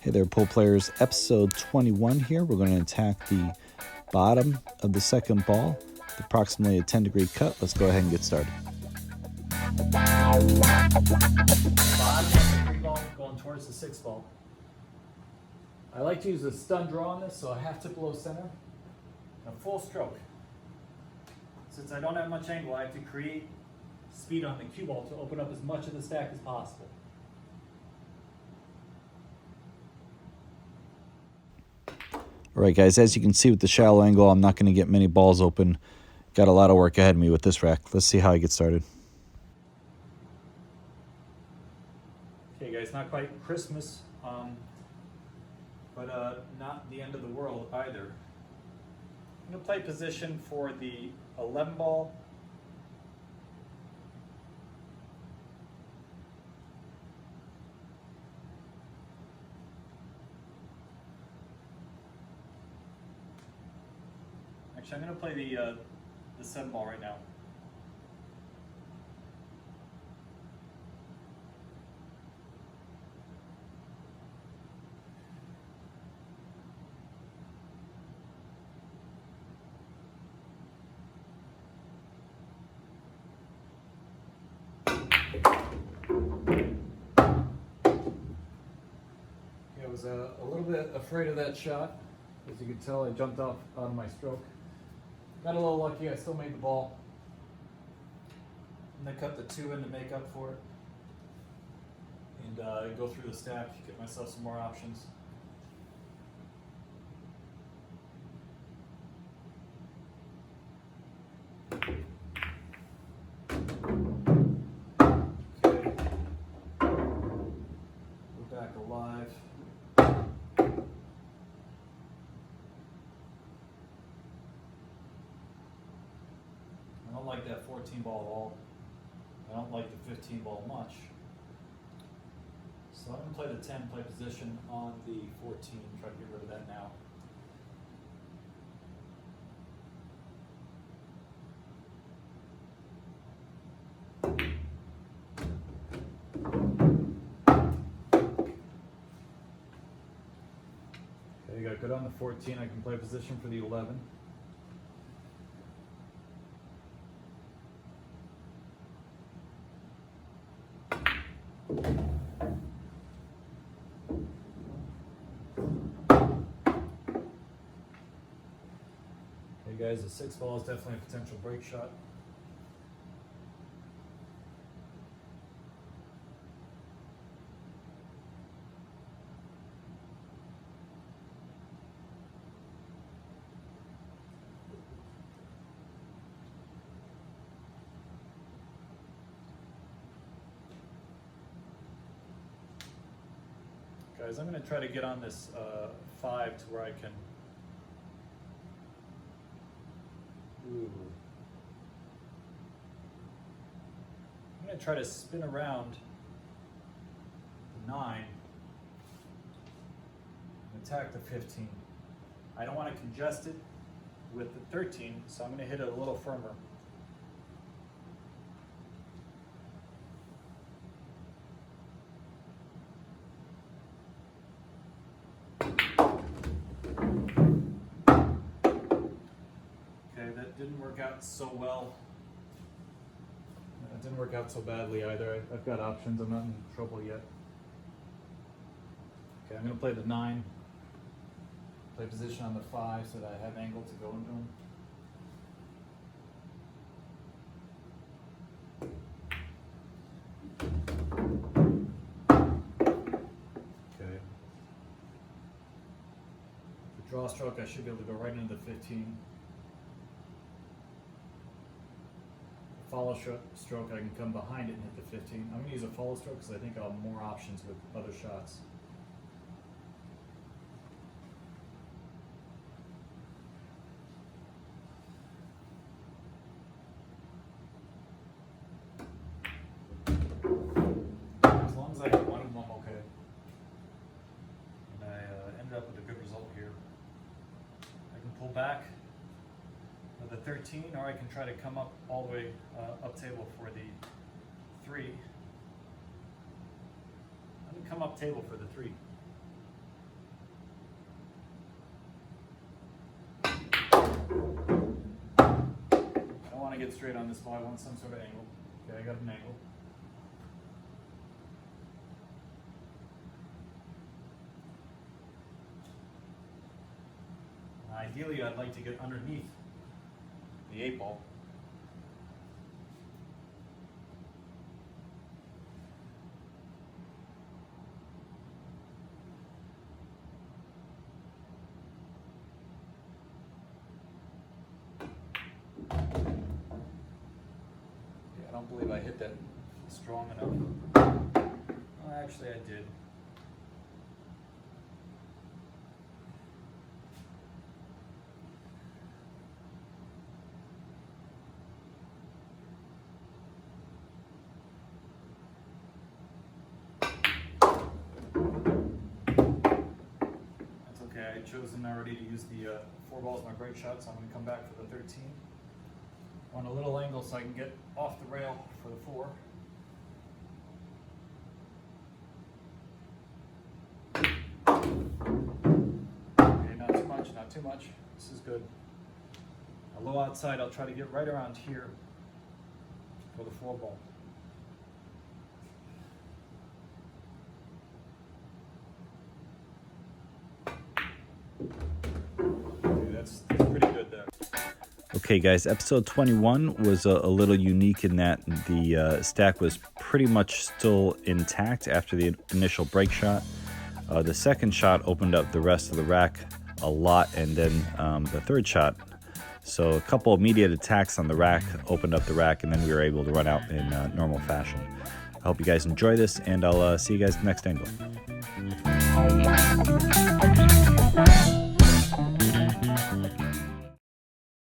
Hey there, pool players. Episode 21 here. We're going to attack the bottom of the second ball with approximately a 10-degree cut. Let's go ahead and get started. Bottom of the 3 ball going towards the 6 ball. I like to use a stun draw on this, so a half tip below center and a full stroke. Since I don't have much angle, I have to create speed on the cue ball to open up as much of the stack as possible. All right, guys, as you can see with the shallow angle, I'm not going to get many balls open. Got a lot of work ahead of me with this rack. Let's see how I get started. Okay, guys, not quite Christmas, but not the end of the world either. I'm going to play position for the 11 ball. Actually, I'm going to play the 7 ball right now. I was a little bit afraid of that shot. As you can tell, I jumped off out of my stroke. Got a little lucky, I still made the ball. I'm going to cut the 2 in to make up for it. And go through the stack, get myself some more options. Okay. We're back alive. I don't like that 14 ball at all. I don't like the 15 ball much. So I'm going to play the 10, play position on the 14, try to get rid of that now. Okay, got good on the 14, I can play position for the 11. Hey guys, the 6 ball is definitely a potential break shot. Guys, I'm going to try to get on this 5 to where I can. Ooh. I'm going to try to spin around the 9 and attack the 15. I don't want to congest it with the 13, so I'm going to hit it a little firmer. That didn't work out so well. It didn't work out so badly either. I've got options. I'm not in trouble yet. Okay, I'm going to play the 9. Play position on the 5 so that I have angle to go into them. Okay. The draw stroke, I should be able to go right into the 15. Follow stroke, I can come behind it and hit the 15. I'm going to use a follow stroke because I think I'll have more options with other shots. As long as I hit one of them, I'm okay. And I ended up with a good result here. I can pull back with a 13, or I can try to come up all the way up table for the 3. I'm going to come up table for the 3. get straight on this ball. I want some sort of angle. Okay, I got an angle. Ideally, I'd like to get underneath the 8 ball. I don't believe I hit that strong enough. Well, actually, I did. That's okay. I had chosen already to use the 4 balls my break shot, so I'm going to come back for the 13. On a little angle so I can get off the rail for the 4. Okay, not too much, not too much. This is good. A low outside, I'll try to get right around here for the 4 ball. Okay, that's pretty good there. Okay, guys, episode 21 was a little unique in that the stack was pretty much still intact after the initial break shot. The second shot opened up the rest of the rack a lot, and then the third shot, so a couple immediate attacks on the rack opened up the rack, and then we were able to run out in normal fashion. I hope you guys enjoy this, and I'll see you guys next angle.